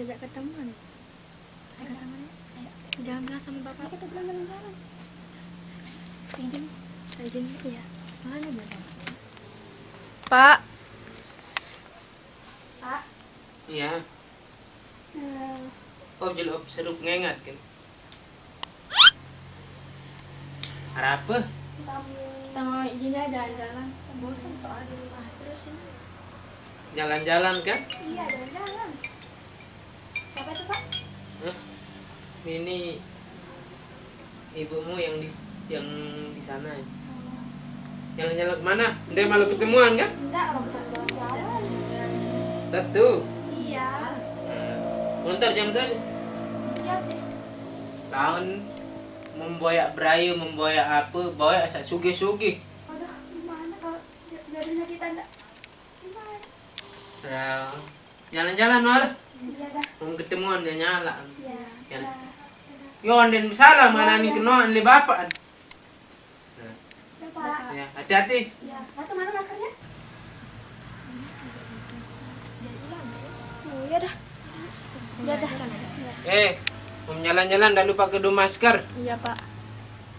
diajak ketemuan. Ayo ketemuan. Ayo. Jangan bilang sama bapak. Kita bilang jalan-jalan. Izin ya. Mana bapak? Pak. Pak. Iya. Oh jeluk serup ngengat kan. Ada apa? Kita mau izinnya jalan-jalan. Bosan soal di rumah terus ini. Jalan-jalan kan? Iya, jalan-jalan. Siapa itu, Pak? Hah? Ini ibumu yang di sana. Jalan-jalan kemana? Dia malu ketemuan kan? Enggak, kalau kita jalan-jalan. Tentu. Iya. Bentar jam tadi. Iya sih. Tahun memboyak berayu, memboyak apa, boyak asak sugih-sugih. Aduh, gimana kalau jodohnya kita enggak? Gimana? Nah, jalan-jalan malah. Iya dah. Mau ketemuan dia nyala. Iya. Jalan. Yo, anden salah mana nih kenoan le bapak. Ya, Pak. Ya, hati-hati. Iya. Atau mana maskernya? Oh, iya dah. Iya dah. Mau jalan-jalan dah lupa kedua masker. Iya, Pak.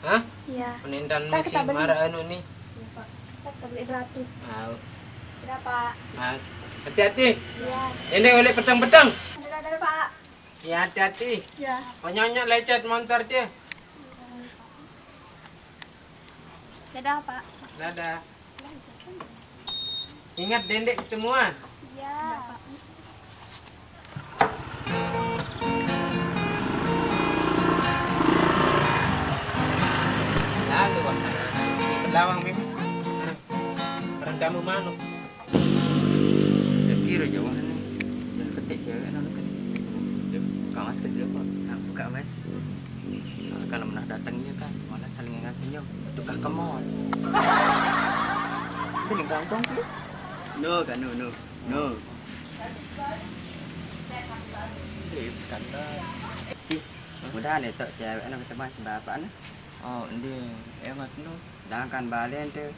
Hah? Iya. Menintan Kita masih beli. marah anu nih. Iya, Pak. Kita beli gratis. Mau. Iya, Pak. Hati-hati. Iya. Ini oleh petang-petang. Ada, Pak. Ya, hati-hati. Iya. Banyak lecet motor dia. Dadah, Pak. Dadah. Ingat dendek ketemuan. Iya. Pak. Lalu wah. Belawang mimi. Perendamu manuk. Kira jauh ni. Jangan ketik cewek nak ketik. Buka masker dulu Pak. Nak buka mai. Kalau menah datang iya kan, malah saling ingat senyum. Tukar ke mall. Ini gantung tu. No kan no. Ini skandal. Cik, mudah ni tak cewek nak ketemu sebab apa ni? Oh, ini emat no. Sedangkan balen tu.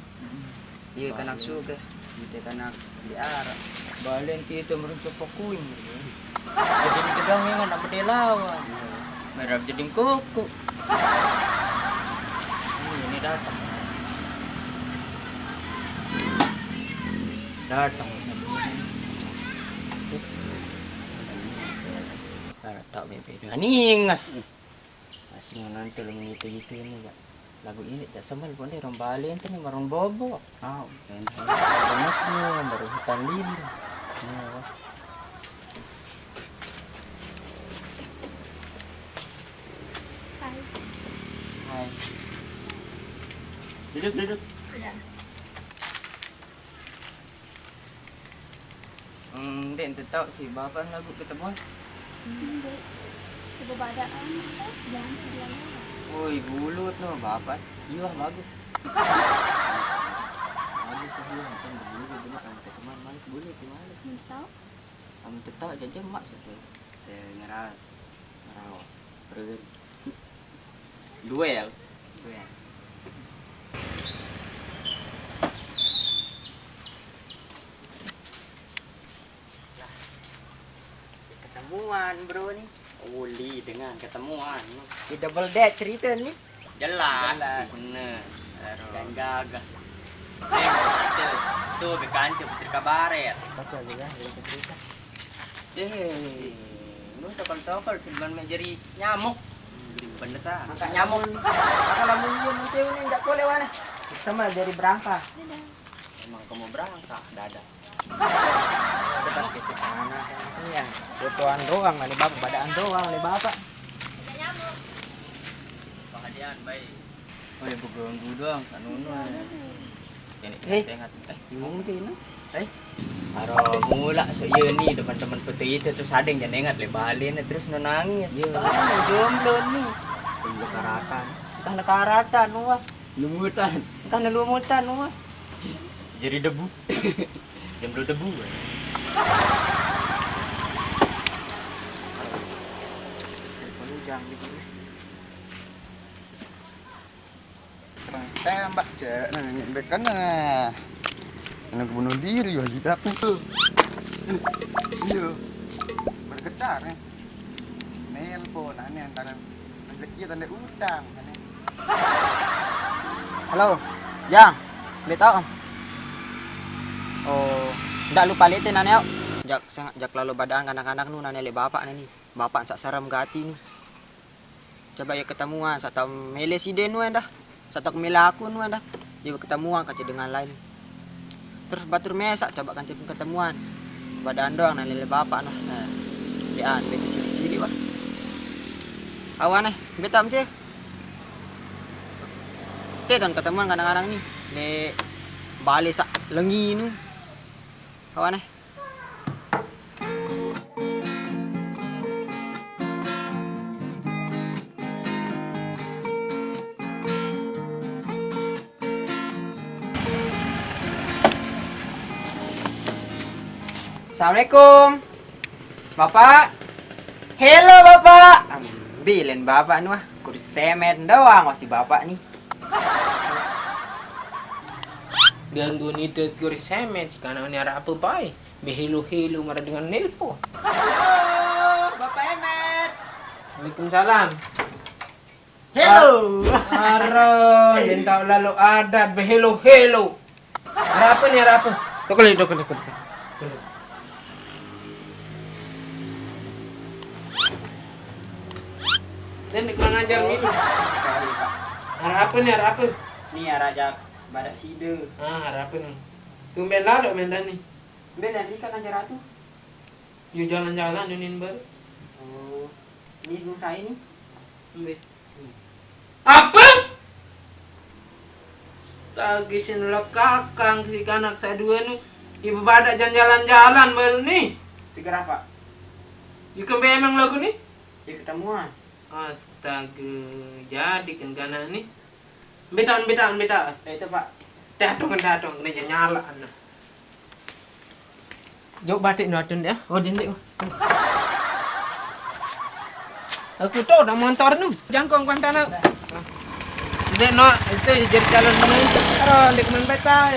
Dia kan nak suka. Kita kan nak diarah. Balen itu meruncuk pokuing. Jadi tegang yang nak berdelawan. Merah jadi kuku. Ini datang. Datang. Tak bebe. Ningas. Masih nanti lagi itu ni ya. Lagu ini tak sambal pun dia orang balen tu ni marun bobo. Oh, Panas ni baru hutan lindung. Hai. Hai. Duduk. Iya. Dek tu tahu si bapa lagu ketemu. Ibu badaan. Jangan bilang. Oi, bulut no bapa. Iya bagus. Bagus dia nonton dulu cuma kamu teman malik bulut di malik. Tahu? Kamu tetap aja mak satu. Ngeras. Ngerawas. Pergen. Duel. Ketemuan bro nih. Uli dengan ketemuan. Di double date cerita ni. Jelas. Bener. Dan gagah. Tuh bekancu putri kabaret. Betul juga cerita. Lu tokol-tokol sebelum jadi nyamuk. Pendesa. Maka nyamuk. Maka lamun dia nanti ini enggak boleh wana. Sama dari berangka. Emang kamu berangkat dadah. Dekat ke sana. Iya. Fotoan doang ni bapak badaan doang ni bapak. Perhatian baik. Oh ya bukan dulu doang kan Nuno. Eh. Tengok. Mungkin. Aro mula so iya ni teman-teman peti itu terus ada yang ingat le balen terus nangis. Iya. Jomblo nih. Iya karatan. Kan karatan wah. Lumutan. Kan lumutan wah. Jadi debu. Jomblo debu. Panjang gitu. Tembak cek, nah nyebek kan nah. Kena bunuh diri wajib apa tuh? Iya. Gedar nih. Nelpon aneh antara rezeki tanda utang aneh. Halo, Jang. Boleh tahu om? Oh, ndak lupa liatin aneh om. Jak lalu badan anak-anak nu nanya le bapak nih. Bapak sak seram gati nu. Coba ya ketemuan satu mele si den nu dah. Satu mele aku nu dah. Dia ketemuan kaca dengan lain. Terus batur mesak coba kan ketemuan. Badan doang nanya le bapak nu. Nah, dia bete sili-sili wah. Awan betam cek. Ton ketemuan kadang-kadang nih di balik sak lengi nu. Kawan Assalamualaikum. Bapak. Hello Bapak. Ambilin Bapak nu kursi semen doang masih Bapak nih. Gangguan itu kuri semen jika anak ni apa baik behelu-helu marah dengan nelpon. Halo Bapak Emet. Waalaikumsalam. Hello. Aron, dan tahu lalu adat behelu-helu. Apa ni apa? Dokoli. Dan kurang ajar minum. Apa ni apa? Nih ya Raja badak side. Apa ni? Tumben lah dok mendan ni. Ben nanti kan ajar ratu. You jalan-jalan yunin baru. Oh. Ini bung saya nih. Apa? Tagisin lo kakang si anak saya dua nu. Ibu badak jalan-jalan baru nih. Segera Pak. You kembe emang lagu nih? Ya ketemuan. Astaga, jadi kan kana nih. Beta. Itu Pak. Datang, kena nyala anak. Jauh batik nuatun ya. Oh, dindik. Aku tahu dah motor nu. Jangkong kuantana. Dek no, itu jadi calon main. Aduh, dek main beta.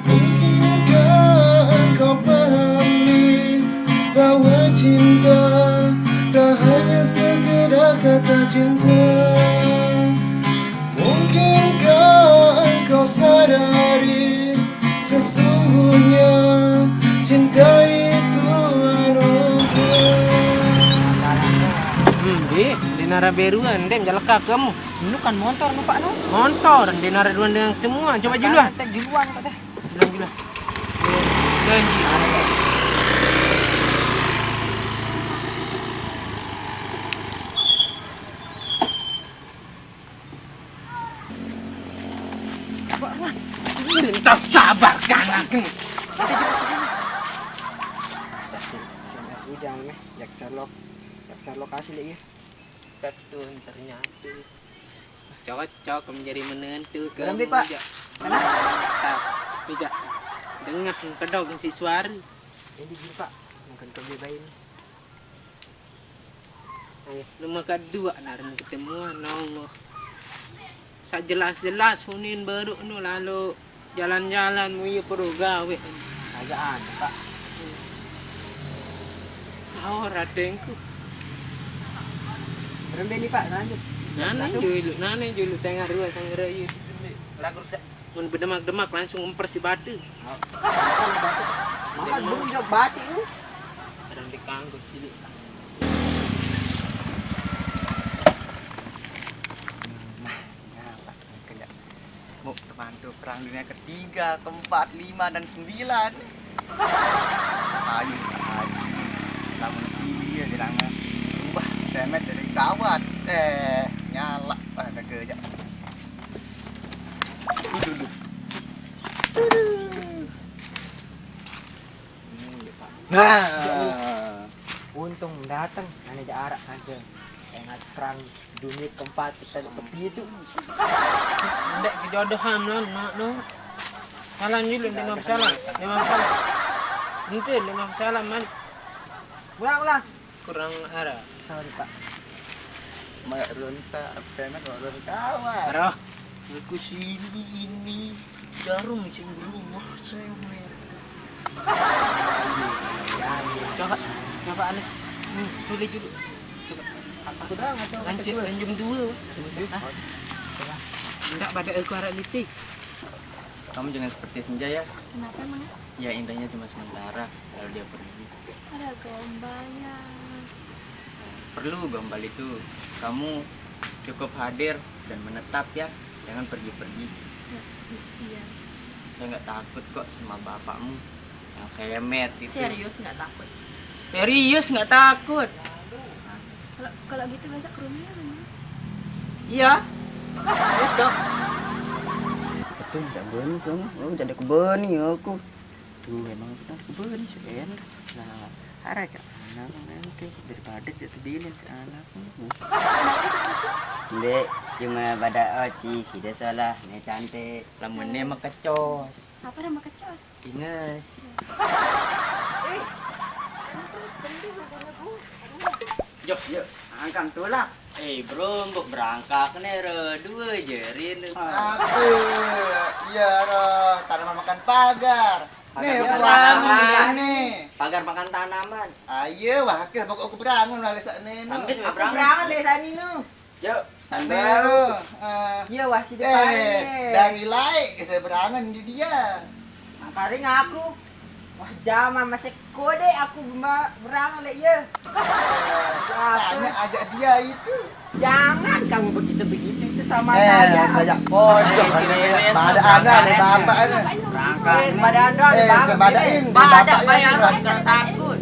Mungkinkah engkau pahami bahwa cinta tak hanya sekedar kata cinta? Mungkinkah engkau sadari sesungguhnya cinta itu anugerah? Di Naraberuan, dem jalaka kamu. Ini kan motor nu Pak nu. Motor, di Naraberuan dengan semua. Coba juluan. Teh juluan Pak teh. Julan. Janji. Tak sabar kan aku. SMS udang meh, jak share lokasi le ya. Betul ternyata. Cocok menjadi menentu ke. Berhenti, Pak. Tak. Tidak. Dengar kedok si suara. Ini gini Pak. Mungkin kau bayin. Ayo, lumah kedua narin ketemuan nongol. Sa jelas-jelas hunin baru nu lalu jalan-jalan mu ieu perlu gawe. Agaan Pak. Sahur adengku. Berhenti nih Pak, lanjut. Nane julu tengah ruang sanggera ieu. Lagu mun berdemak-demak langsung umper si batu. Makan belum jauh batik lu. Kadang dikanggut sini. Mau terbantu perang dunia ketiga, keempat, 5 dan 9. Ayo. Namun sih bilang ubah semet jadi kawat. Nyala pada kerja. Dulu. Nah. untung datang nane jarak aja. Engat kerang dunia keempat kita tepi itu. Ndak kejodohan no. Salam dulu 5 salam. 5 salam. Itu 5 salam man. Ulang. Kurang arah. Sorry Pak. Mak Ronsa, semet orang kawan. Arah. Aku sini ini jarum macam rumah saya mer. Coba aneh. Tulis dulu. Coba. Aku dah enggak tahu. Anjum 2. Enggak pada aku arah litik. Kamu jangan seperti Senja ya. Kenapa emang? Ya intinya cuma sementara lalu dia pergi. Ada gombalnya. Perlu gombal itu. Kamu cukup hadir dan menetap ya. Jangan pergi-pergi. Iya. Saya nggak takut kok sama bapakmu yang semet itu. Serius nggak takut? Serius nggak takut. Kalau gitu besok ke rumahnya mana? Iya. Besok. Itu tidak benih kamu. Oh, jadi kebeni aku. Tuh memang kita kebeni sekian. Nah, arah ke anak nanti daripada jatuh bilin si anakmu. Dek, cuma pada oci sih dia salah. Nih cantik. Lamunnya mah kecos. Apa nama kecos? Inges. Yuk, angkang tulak. Bro, mbok berangkat nih dua jerin. Aku, iya roh, tanaman makan pagar. Nih, Pagar pulang tanaman. nih. Pagar makan tanaman. Ayo, wakil pokok aku berangun lah lesak nih. Sampai cuma Aku berangkat. berangan lesan ini. Yuk. Sampai lo. Iya wasi depan. Dari laik saya berangan di dia. Paling aku wah zaman masih kode aku berangan le ya. Tanya ajak dia itu. Jangan kamu begitu itu sama saya. Banyak pojok. Si Renes, Pada Bang. ada, ada bapak ada. Berangkat. Pada anda ada banget. sebadain. Badak bayar karena takut.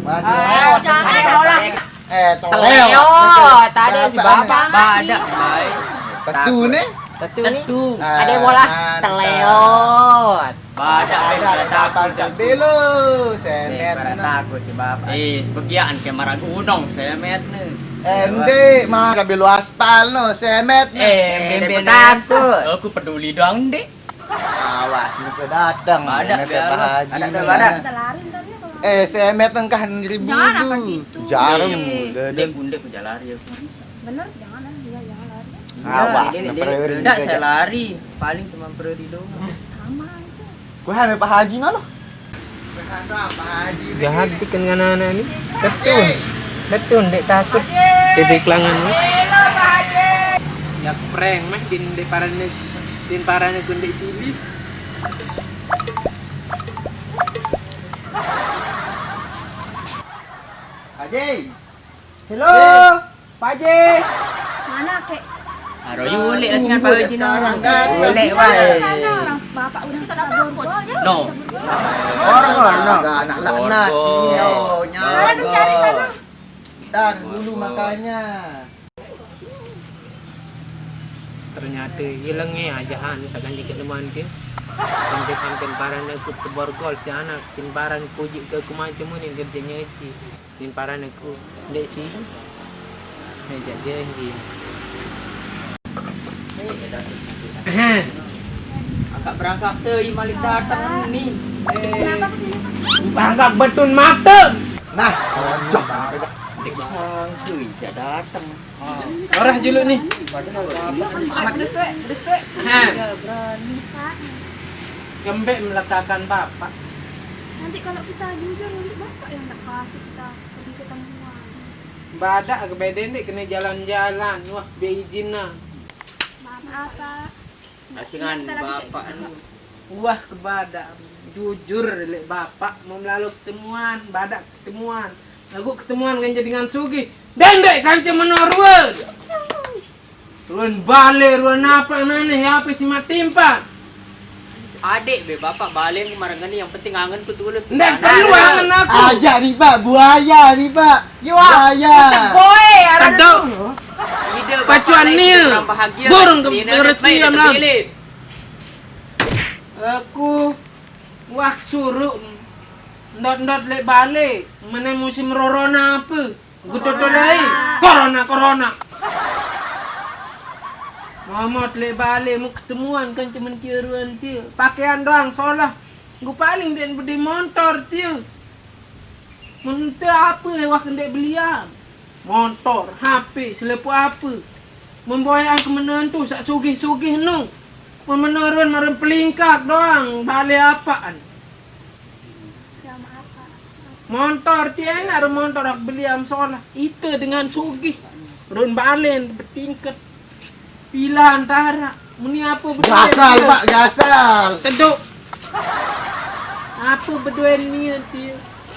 Jangan olah. Teleo. Tadi si bapak. Badak baik. Betu nih. Betul nih. Tetu. Ada bola teleot. Badak Ada bayar dapat takut. cabelo. Semet. Pada takut si bapak. Sebagian ke marah gunung saya met nih. Ende mah kabelo aspal no, semet. Bemben takut. Aku peduli dong, Dek. Awas nih datang. Badak Semet biar Pak lo. Haji Ada nih. badak. Kita lari ntar ya kalau. Semet engkah ribu. Jangan apa gitu. Jarum. Dek gede. bundek ku lari ya. Bener jangan dia jangan lari. Awas Ini, nih ini. periode. Enggak saya lari, paling cuma periode doang. Sama itu. Gua hamil Pak Haji nah lo. Pak Haji. Jahat bikin anak ini. Betul, dek takut. Bebek langan ni. Ya prank mah din parane kundik sili. Haji. Halo, Pak J. Mana kek? Aro yule asingan Pak Haji sekarang, no. kan? Yule Sana wae. orang bapak udah tak takut. No. Enggak anak laknat. Borgo. Sana tuh cari sana. Tar dulu makanya. Ternyata hilangnya ajahan misalkan dikit leman ke. Sampai parane aku ke borgol si anak sin paran puji ke aku macam ni kerjanya itu. Sin paran aku dek si. Nejak dia ni. Agak berangkat sei malik datang ni. Kenapa kesini Pak? Bangkak betun mata. Nah, ojok. Dek sangku tidak datang. Orah juluk ni. Anak pedes tuh. Berani Pak. Gembek meletakkan bapak. Nanti kalau kita jujur nanti bapak yang tak kasih kita pergi ketemuan. Badak ke beden dek kena jalan-jalan. Wah, biar izin lah. Maaf Pak. Asingan Kita lagi bapak kayak anu. Wah ke badak. Jujur lek bapak mau melalui ketemuan, badak ketemuan. Aku ketemuan kan dengan Sugi. Dendek kan cuma norwal. Ruan balik, ruan apa nane, apa si matimpa. Adik be bapak balik kemarin yang penting angen ku tulus. Ndak perlu angen aku. Aja nih Pak, buaya nih Pak. Buaya. Boy, Ada Ide pacuan nil. Burung ke bersiam lah. Aku wah suruh ndot-ndot lek balik. Mana musim rorona apa? Gututulay. Corona. Mamot le balik mau ketemuan kan cuman tiruan tiu. Pakaian doang solah. Gue paling dia beli motor tiu. Mentah apa wah kendek belian. Motor, HP, selepu apa. Memboyang ke menentu sak sugih-sugih nu. Menurun marun pelingkak doang. Balik apaan? Drama apa? Motor tiang ada motor aku beli am solah. Itu dengan sugih. Run balen bertingkat. Pila antara. Muni apa berdua? Gasal, Pak, gasal. Teduk. Apa berdua ni dia?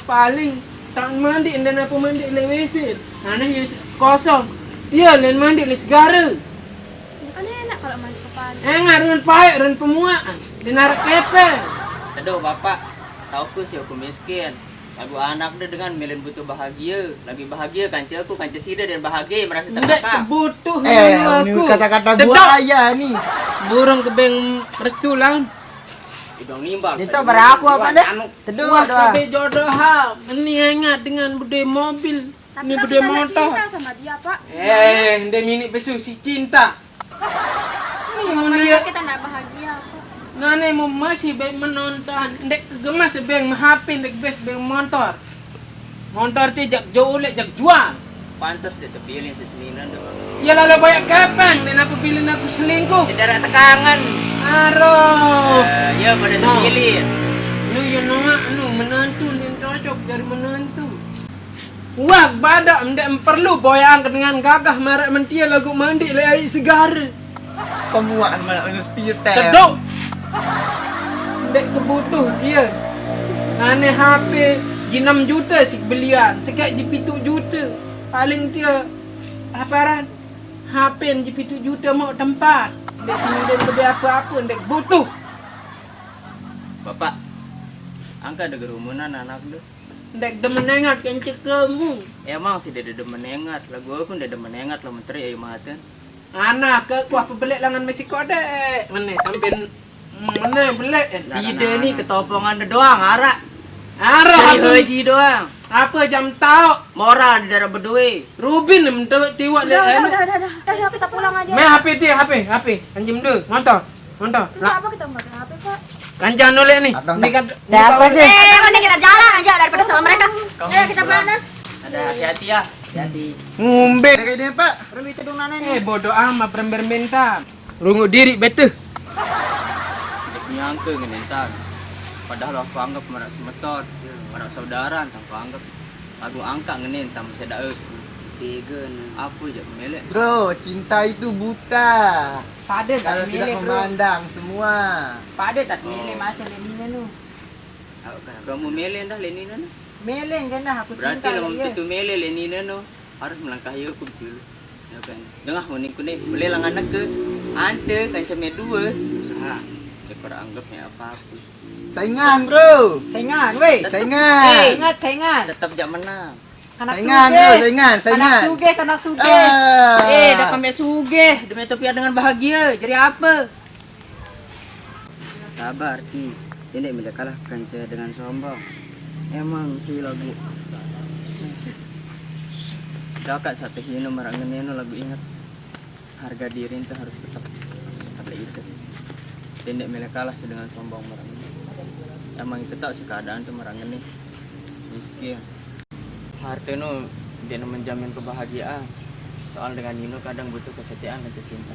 Paling tak mandi dan apa mandi le WC. Ana kosong. Dia len mandi le segara. Kan enak kalau mandi kepala. Run pahit, run pemuaan. Dinar kepe. Aduh bapak, tahu sih aku miskin. Lagu anak dia dengan melin butuh bahagia. Lagi bahagia kanca aku, kanca sida dan bahagia merasa Ndek terkakak. butuh Ini aku. kata-kata Teduk. buaya nih. Burung kebeng restulan. Hidung nimbal. Itu beraku apa deh? Teduh Wah, doang. tapi jodoh ha. Ini ingat dengan bude mobil. Tapi Ini kan bude kita nggak motor. cinta sama dia, Pak. Ndek mini besu si cinta. Ini mau Pokoknya lihat. kita nggak bahagia, Pak. Nane mau masih baik menonton. Ndek gemas beng HP, ndek bes beng motor. Motor tu jak jauh lek jak jual. Pantas dia terpilih seseninan dia. Ya lalu banyak kepeng dan apa pilih aku selingkuh. Tidak tekangan. Aduh. Ya pada terpilih. Lu yang nama lu menantu yang cocok dari menantu. Wah, badak ndak perlu boyang dengan gagah merek mentia lagu mandi le air segara. Pemuaan malah spirit. Kedok. Ndak kebutuh dia. Ane HP 6 juta si belian, sekat je 7 juta. Paling dia aparan HP je 7 juta mau tempat. Ndak sini dan beli apa-apa ndak butuh. Bapak, angka ada kerumunan anak lu. Ndak demen nengat kan cekamu. Emang sih dia demen menengat. Lagu aku udah demen menengat lo menteri ayo mahaten. Anak ke kuah pebelik langan Meksiko dek. Mana sampai mana belik Sida nih ketopongan dia doang arak. Arah Dari aku. haji doang. Apa jam tau? Moral di daerah berdua. Rubin mentok tiwak le. Udah, kita pulang aja. Me HP dia HP. Anjim deh, motor. Terus apa kita nggak ada HP, Pak? Kanjan nolek nih. Atau Ini kan Apa aja? Mending kita jalan aja daripada sama mereka. Ayo kita pulang. Ada hati-hati ya. Hati-hati. ngumbe. Kayak ini, Pak. Perlu itu dong nane. Bodoh amat berbentar. Rungu diri betul. Dia punya angka ngenentan. Padahal aku anggap merak semeton, merak saudara, tanpa anggap. Aku angkat ngenen tam saya dak Tiga apa je melek. Bro, cinta itu buta. Pada Kalau tak tidak milih bro. memandang semua. Pada tak milih masa lenina nu. Kamu melek dah leninan. Milih kan dah aku Berarti cinta lah lah ya. tentu melek leninan no. Harus melangkahi hukum dulu. Ya kan. Dengah mau niku nih, boleh lang anak ke. Ante kancam dua. Usaha. Dekor anggapnya apa-apa. Saingan, bro. Saingan weh. Saingan. Saingan. Tetap jak menang. Anak Saingan, sugih. bro. Saingan, Anak saingan. sugih, anak sugih. Dah kami sugih, demi topiak dengan bahagia. Jadi apa? Sabar Ki. Ini bila kalah kanca dengan sombong. Emang si lagu. Dakat satu hino marangan neno lagu ingat. Harga diri itu harus tetap itu. Dendek mele kalah dengan sombong marangan. Emang itu tak keadaan tuh marangan nih. Miskin. Harta nu dia nu menjamin kebahagiaan. Soal dengan Nino kadang butuh kesetiaan dan cinta.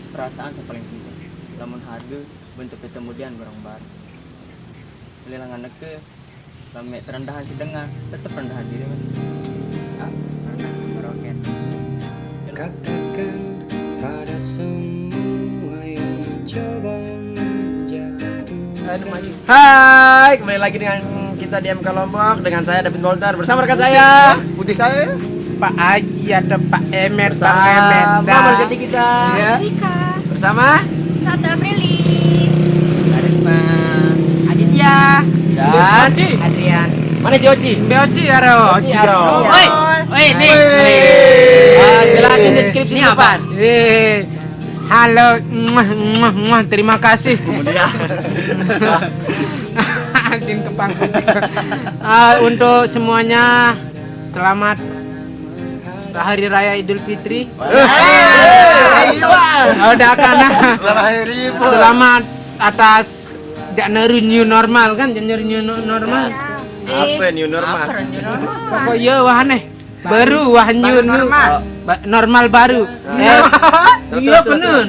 Perasaan yang paling penting. Namun harga bentuk kemudian bareng-bareng. Belilangan ke sampai terendahan sedengah, tetap rendahan diri kan. Rendah meroket. Katakan pada semua yang mencoba menjatuhkan. Aduh maju. Hai, kembali lagi dengan kita di MK Lombok dengan saya David Bolter bersama rekan saya Putih saya. Pak Haji atau Pak Emer bersama berjati kita Ya. Rika, bersama Rata Aprili. Karisma. Aditya dan Oci. Adrian. Mana si Oci? Beoci aro. Oci Aro. Oi. Oi nih. Jelasin deskripsi ini apa? Halo, terima kasih. Anjing kepangkut. Untuk semuanya, selamat Hari Raya Idul Fitri. Udah karena selamat atas Januari new normal kan, Januari new normal. Apa new normal? Pokoknya wahane baru wah new normal baru. Iya benar.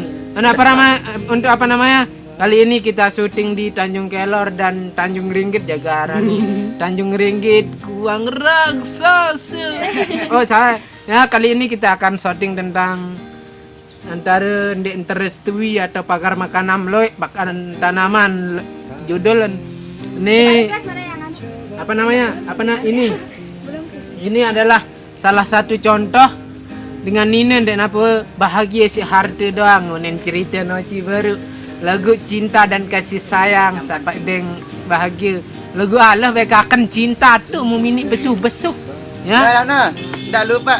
Untuk apa namanya? Kali ini kita syuting di Tanjung Kelor dan Tanjung Ringgit Jagara nih. Tanjung Ringgit kuang raksasa. Oh saya ya kali ini kita akan syuting tentang antara ndek terestui atau pagar makanam loy pakan tanaman judul ini apa namanya ini adalah salah satu contoh dengan Nina dan apa bahagia si harta doang nen cerita noci baru lagu cinta dan kasih sayang sampai deng bahagia lagu Allah mereka akan cinta tuh memini besuh-besuh ya. Tidak lupa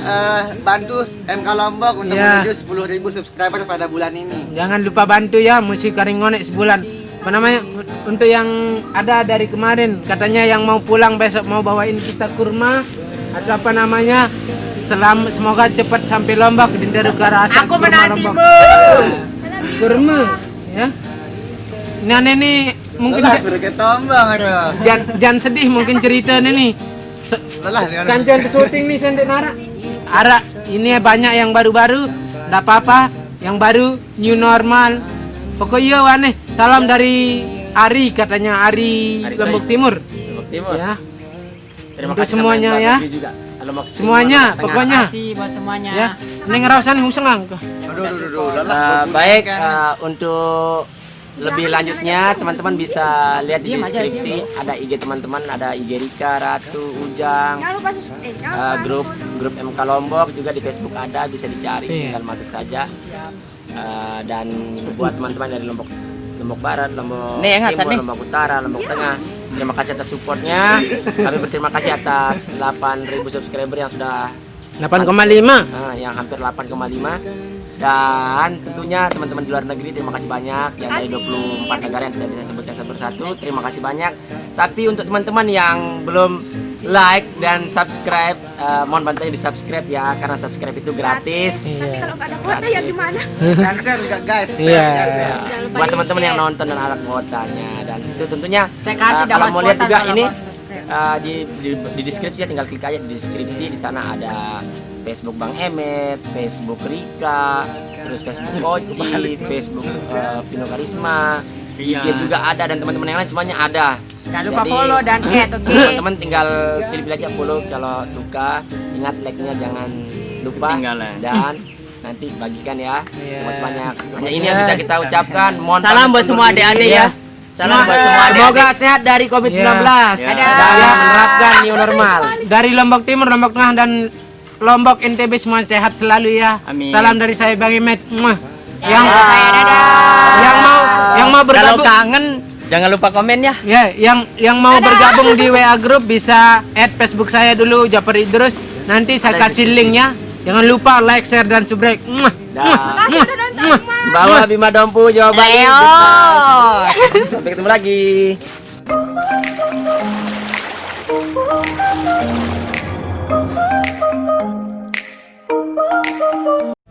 bantu MK Lombok untuk Ya. menuju 10.000 subscriber pada bulan ini. Jangan lupa bantu ya musik Karingonek sebulan. Apa namanya? Untuk yang ada dari kemarin katanya yang mau pulang besok mau bawain kita kurma atau apa namanya? Semoga cepat sampai Lombok di rasa. Aku menantimu. Kurma ya. Nah ini mungkin jangan sedih mungkin ceritanya nih. Kancan syuting nih sendiri Nara. Ara ini banyak yang baru-baru, enggak apa-apa, yang baru new normal. Pokoknya wane salam dari Ari katanya Ari Lombok Timur. Lombok Timur. Ya. Terima Untuk kasih semuanya sama ya. Mbak Fitri juga. Lombok Timur, Semuanya Tengah. pokoknya. Kasih buat semuanya. Ya. Neng ngerasain husang. Baik, untuk lebih lanjutnya teman-teman bisa lihat di deskripsi ada IG teman-teman, ada IG Rika, Ratu, Ujang, grup MK Lombok juga di Facebook ada, bisa dicari tinggal masuk saja. Dan buat teman-teman dari Lombok Barat, Lombok Timur, Lombok Utara, Lombok Tengah, terima kasih atas supportnya. Kami berterima kasih atas 8.000 subscriber yang sudah 8,5. yang hampir 8,5. Dan tentunya teman-teman di luar negeri terima kasih banyak yang dari 24 negara yang tidak bisa sebutkan satu persatu, terima kasih banyak. Tapi untuk teman-teman yang belum like dan subscribe, mohon bantunya di subscribe ya, karena subscribe itu gratis. Tapi kalau nggak ada kuota ya gimana? Dan share juga guys. Iya. Buat teman-teman yang nonton dan ada kuotanya, dan itu tentunya Saya kasih kalau mau lihat juga ini di deskripsi ya, tinggal klik aja di deskripsi, di sana ada Facebook Bang Emet, Facebook Rika, terus Facebook Koji, Facebook Pino Karisma, IG juga ada, dan teman-teman yang lain semuanya ada. Jangan lupa Jadi, follow dan add, oke? teman-teman tinggal pilih-pilih aja follow kalau suka. Ingat like-nya jangan lupa Ketinggalan. dan nanti bagikan ya. Terima kasih banyak. Hanya ini yang bisa kita ucapkan. Mohon Salam pamit buat undur semua diri. adik-adik ya. Salam buat semua Semoga sehat dari COVID-19 dan menerapkan new normal. Dari Lombok Timur, Lombok Tengah dan Lombok NTB semua sehat selalu ya. Amin. Salam dari saya Bang Emet. Muah. Yang mau Kalau bergabung kangen jangan lupa komen ya. ya, yang mau bergabung di WA group bisa add Facebook saya dulu Japar Idrus. Nanti saya kasih linknya. Jangan lupa like, share dan subscribe. Muah. Bawa Bima Dompu Jawa Bali. Sampai ketemu lagi.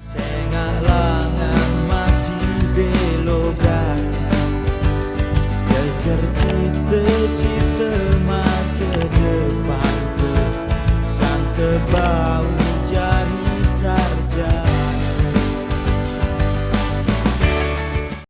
Sengak langan masih belogan, kejar cita-cita masa depan, sang kebau